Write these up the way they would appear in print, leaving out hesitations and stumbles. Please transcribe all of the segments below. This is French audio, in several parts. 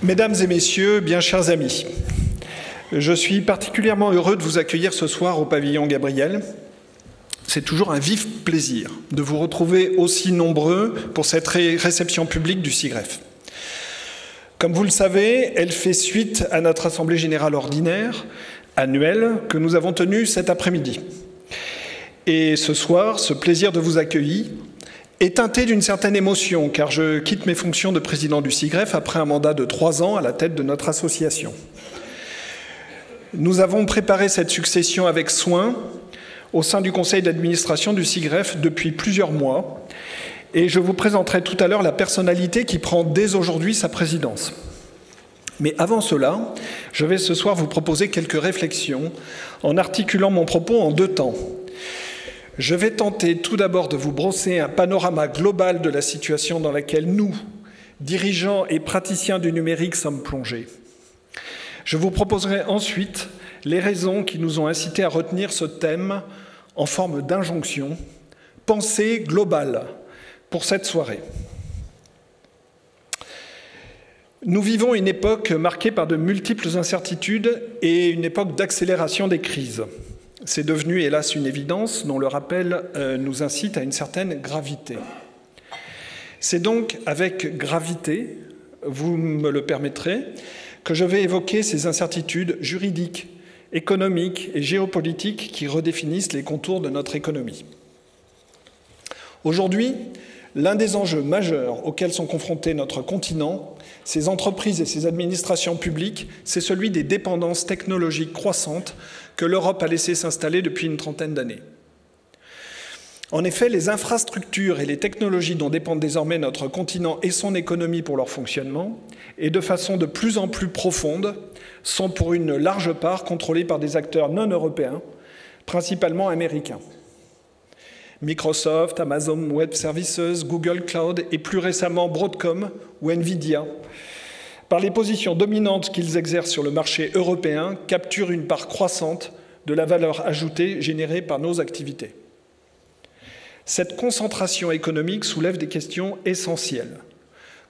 Mesdames et messieurs, bien chers amis, je suis particulièrement heureux de vous accueillir ce soir au pavillon Gabriel. C'est toujours un vif plaisir de vous retrouver aussi nombreux pour cette réception publique du SIGREF. Comme vous le savez, elle fait suite à notre Assemblée générale ordinaire annuelle que nous avons tenue cet après-midi. Et ce soir, ce plaisir de vous accueillir est teinté d'une certaine émotion, car je quitte mes fonctions de président du SIGREF après un mandat de 3 ans à la tête de notre association. Nous avons préparé cette succession avec soin au sein du conseil d'administration du SIGREF depuis plusieurs mois, et je vous présenterai tout à l'heure la personnalité qui prend dès aujourd'hui sa présidence. Mais avant cela, je vais ce soir vous proposer quelques réflexions en articulant mon propos en 2 temps. Je vais tenter tout d'abord de vous brosser un panorama global de la situation dans laquelle nous, dirigeants et praticiens du numérique, sommes plongés. Je vous proposerai ensuite les raisons qui nous ont incités à retenir ce thème en forme d'injonction, pensée globale, pour cette soirée. Nous vivons une époque marquée par de multiples incertitudes et une époque d'accélération des crises. C'est devenu, hélas, une évidence dont le rappel nous incite à une certaine gravité. C'est donc avec gravité, vous me le permettrez, que je vais évoquer ces incertitudes juridiques, économiques et géopolitiques qui redéfinissent les contours de notre économie. Aujourd'hui, l'un des enjeux majeurs auxquels sont confrontés notre continent, ses entreprises et ses administrations publiques, c'est celui des dépendances technologiques croissantes que l'Europe a laissé s'installer depuis une trentaine d'années. En effet, les infrastructures et les technologies dont dépendent désormais notre continent et son économie pour leur fonctionnement, et de façon de plus en plus profonde, sont pour une large part contrôlées par des acteurs non européens, principalement américains. Microsoft, Amazon Web Services, Google Cloud et plus récemment Broadcom ou Nvidia, par les positions dominantes qu'ils exercent sur le marché européen, capturent une part croissante de la valeur ajoutée générée par nos activités. Cette concentration économique soulève des questions essentielles.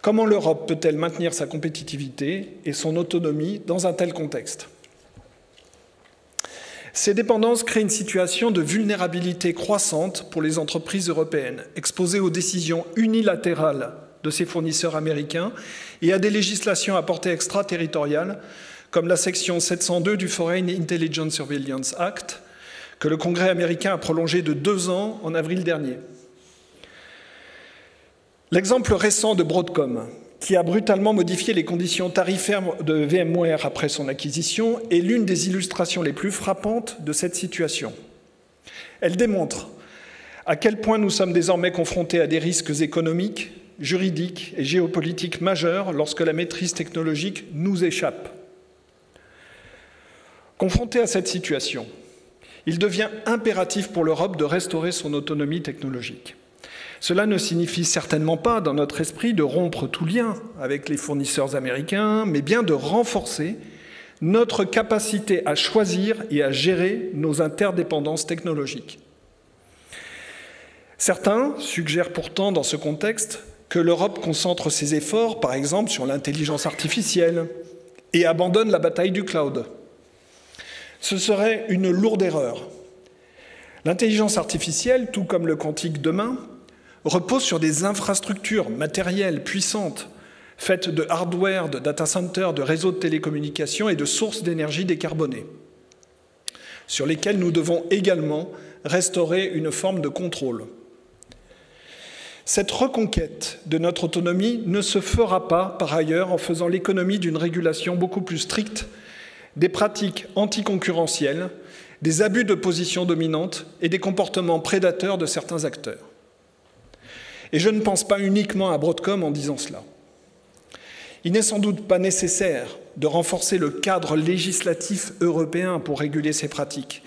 Comment l'Europe peut-elle maintenir sa compétitivité et son autonomie dans un tel contexte ? Ces dépendances créent une situation de vulnérabilité croissante pour les entreprises européennes, exposées aux décisions unilatérales de ces fournisseurs américains et à des législations à portée extraterritoriale, comme la section 702 du Foreign Intelligence Surveillance Act, que le Congrès américain a prolongé de 2 ans en avril dernier. L'exemple récent de Broadcom, qui a brutalement modifié les conditions tarifaires de VMware après son acquisition, est l'une des illustrations les plus frappantes de cette situation. Elle démontre à quel point nous sommes désormais confrontés à des risques économiques, juridiques et géopolitiques majeurs lorsque la maîtrise technologique nous échappe. Confronté à cette situation, il devient impératif pour l'Europe de restaurer son autonomie technologique. Cela ne signifie certainement pas, dans notre esprit, de rompre tout lien avec les fournisseurs américains, mais bien de renforcer notre capacité à choisir et à gérer nos interdépendances technologiques. Certains suggèrent pourtant dans ce contexte que l'Europe concentre ses efforts, par exemple, sur l'intelligence artificielle et abandonne la bataille du cloud. Ce serait une lourde erreur. L'intelligence artificielle, tout comme le quantique demain, repose sur des infrastructures matérielles puissantes, faites de hardware, de data centers, de réseaux de télécommunications et de sources d'énergie décarbonées, sur lesquelles nous devons également restaurer une forme de contrôle. Cette reconquête de notre autonomie ne se fera pas, par ailleurs, en faisant l'économie d'une régulation beaucoup plus stricte, des pratiques anticoncurrentielles, des abus de position dominante et des comportements prédateurs de certains acteurs. Et je ne pense pas uniquement à Broadcom en disant cela. Il n'est sans doute pas nécessaire de renforcer le cadre législatif européen pour réguler ces pratiques,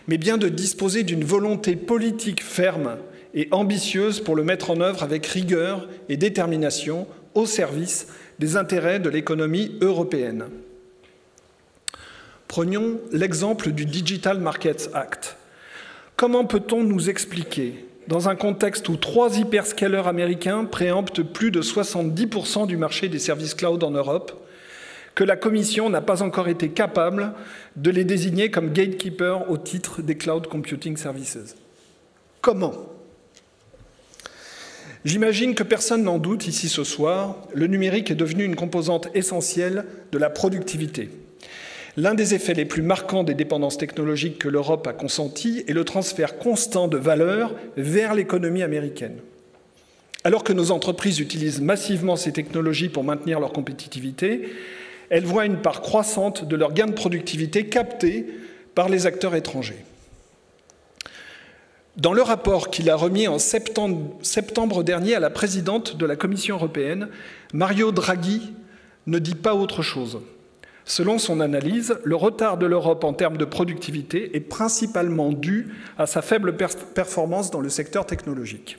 mais bien de disposer d'une volonté politique ferme et ambitieuse pour le mettre en œuvre avec rigueur et détermination au service des intérêts de l'économie européenne. Prenons l'exemple du Digital Markets Act. Comment peut-on nous expliquer, dans un contexte où 3 hyperscalers américains préemptent plus de 70% du marché des services cloud en Europe, que la Commission n'a pas encore été capable de les désigner comme gatekeepers au titre des Cloud Computing Services. Comment ? J'imagine que personne n'en doute ici ce soir, le numérique est devenu une composante essentielle de la productivité. L'un des effets les plus marquants des dépendances technologiques que l'Europe a consentis est le transfert constant de valeur vers l'économie américaine. Alors que nos entreprises utilisent massivement ces technologies pour maintenir leur compétitivité, elles voient une part croissante de leurs gains de productivité captés par les acteurs étrangers. Dans le rapport qu'il a remis en septembre dernier à la présidente de la Commission européenne, Mario Draghi ne dit pas autre chose. Selon son analyse, le retard de l'Europe en termes de productivité est principalement dû à sa faible performance dans le secteur technologique.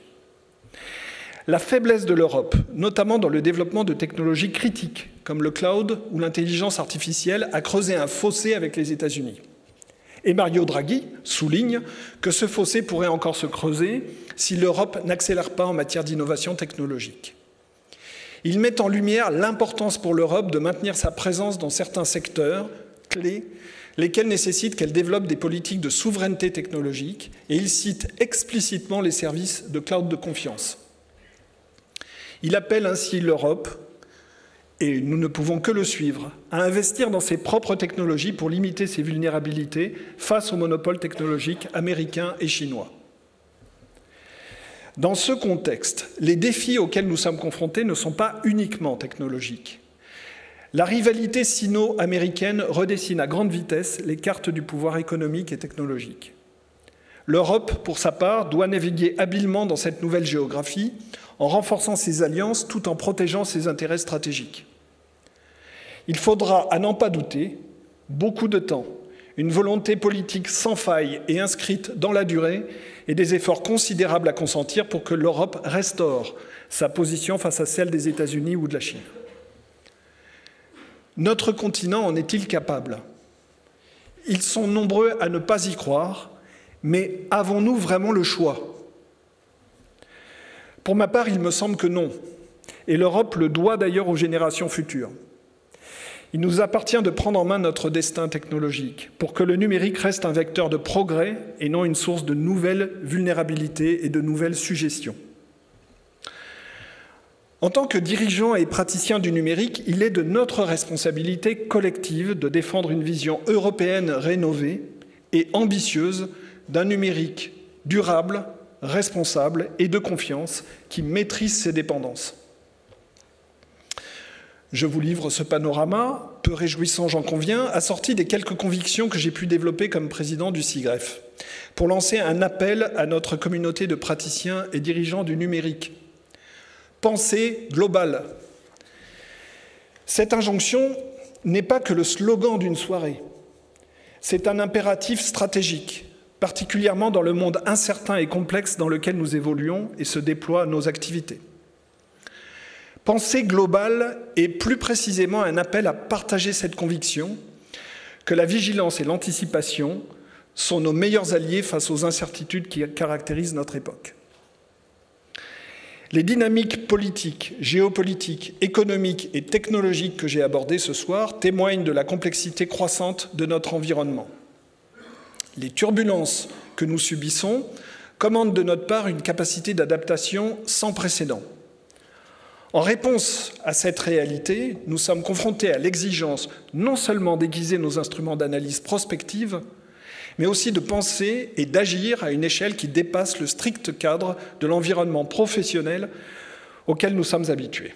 La faiblesse de l'Europe, notamment dans le développement de technologies critiques, comme le cloud ou l'intelligence artificielle, a creusé un fossé avec les États-Unis. Et Mario Draghi souligne que ce fossé pourrait encore se creuser si l'Europe n'accélère pas en matière d'innovation technologique. Il met en lumière l'importance pour l'Europe de maintenir sa présence dans certains secteurs clés, lesquels nécessitent qu'elle développe des politiques de souveraineté technologique, et il cite explicitement les services de cloud de confiance. Il appelle ainsi l'Europe, et nous ne pouvons que le suivre, à investir dans ses propres technologies pour limiter ses vulnérabilités face aux monopoles technologiques américains et chinois. Dans ce contexte, les défis auxquels nous sommes confrontés ne sont pas uniquement technologiques. La rivalité sino-américaine redessine à grande vitesse les cartes du pouvoir économique et technologique. L'Europe, pour sa part, doit naviguer habilement dans cette nouvelle géographie en renforçant ses alliances tout en protégeant ses intérêts stratégiques. Il faudra, à n'en pas douter, beaucoup de temps, une volonté politique sans faille et inscrite dans la durée et des efforts considérables à consentir pour que l'Europe restaure sa position face à celle des États-Unis ou de la Chine. Notre continent en est-il capable ? Ils sont nombreux à ne pas y croire, mais avons-nous vraiment le choix ? Pour ma part, il me semble que non, et l'Europe le doit d'ailleurs aux générations futures. Il nous appartient de prendre en main notre destin technologique pour que le numérique reste un vecteur de progrès et non une source de nouvelles vulnérabilités et de nouvelles suggestions. En tant que dirigeants et praticiens du numérique, il est de notre responsabilité collective de défendre une vision européenne rénovée et ambitieuse d'un numérique durable, responsable et de confiance qui maîtrise ses dépendances. Je vous livre ce panorama, peu réjouissant j'en conviens, assorti des quelques convictions que j'ai pu développer comme président du SIGREF, pour lancer un appel à notre communauté de praticiens et dirigeants du numérique. Pensée globale. Cette injonction n'est pas que le slogan d'une soirée. C'est un impératif stratégique, particulièrement dans le monde incertain et complexe dans lequel nous évoluons et se déploient nos activités. Pensée globale est plus précisément un appel à partager cette conviction que la vigilance et l'anticipation sont nos meilleurs alliés face aux incertitudes qui caractérisent notre époque. Les dynamiques politiques, géopolitiques, économiques et technologiques que j'ai abordées ce soir témoignent de la complexité croissante de notre environnement. Les turbulences que nous subissons commandent de notre part une capacité d'adaptation sans précédent. En réponse à cette réalité, nous sommes confrontés à l'exigence non seulement d'aiguiser nos instruments d'analyse prospective, mais aussi de penser et d'agir à une échelle qui dépasse le strict cadre de l'environnement professionnel auquel nous sommes habitués.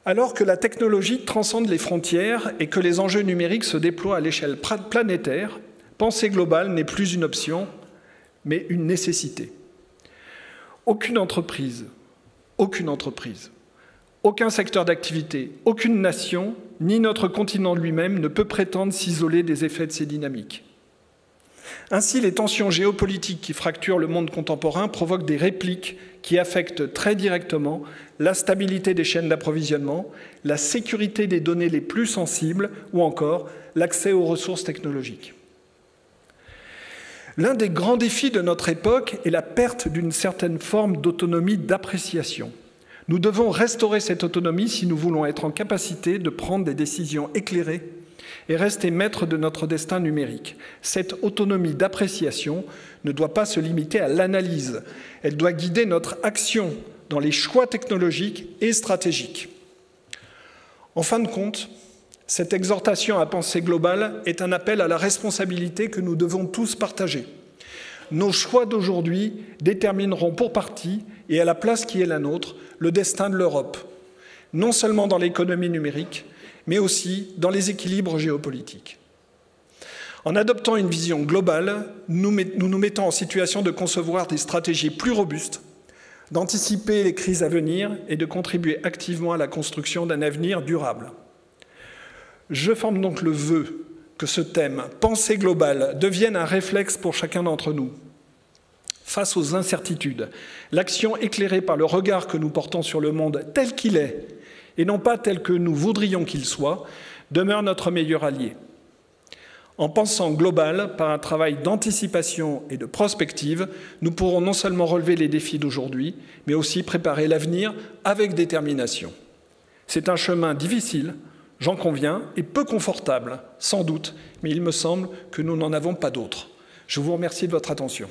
Alors que la technologie transcende les frontières et que les enjeux numériques se déploient à l'échelle planétaire, penser globale n'est plus une option, mais une nécessité. Aucune entreprise, aucun secteur d'activité, aucune nation, ni notre continent lui-même ne peut prétendre s'isoler des effets de ces dynamiques. Ainsi, les tensions géopolitiques qui fracturent le monde contemporain provoquent des répliques qui affectent très directement la stabilité des chaînes d'approvisionnement, la sécurité des données les plus sensibles ou encore l'accès aux ressources technologiques. L'un des grands défis de notre époque est la perte d'une certaine forme d'autonomie d'appréciation. Nous devons restaurer cette autonomie si nous voulons être en capacité de prendre des décisions éclairées et rester maître de notre destin numérique. Cette autonomie d'appréciation ne doit pas se limiter à l'analyse. Elle doit guider notre action dans les choix technologiques et stratégiques. En fin de compte, cette exhortation à penser globale est un appel à la responsabilité que nous devons tous partager. Nos choix d'aujourd'hui détermineront pour partie, et à la place qui est la nôtre, le destin de l'Europe, non seulement dans l'économie numérique, mais aussi dans les équilibres géopolitiques. En adoptant une vision globale, nous nous mettons en situation de concevoir des stratégies plus robustes, d'anticiper les crises à venir et de contribuer activement à la construction d'un avenir durable. Je forme donc le vœu que ce thème, pensée globale, devienne un réflexe pour chacun d'entre nous. Face aux incertitudes, l'action éclairée par le regard que nous portons sur le monde tel qu'il est, et non pas tel que nous voudrions qu'il soit, demeure notre meilleur allié. En pensant global, par un travail d'anticipation et de prospective, nous pourrons non seulement relever les défis d'aujourd'hui, mais aussi préparer l'avenir avec détermination. C'est un chemin difficile, j'en conviens, et peu confortable, sans doute, mais il me semble que nous n'en avons pas d'autre. Je vous remercie de votre attention.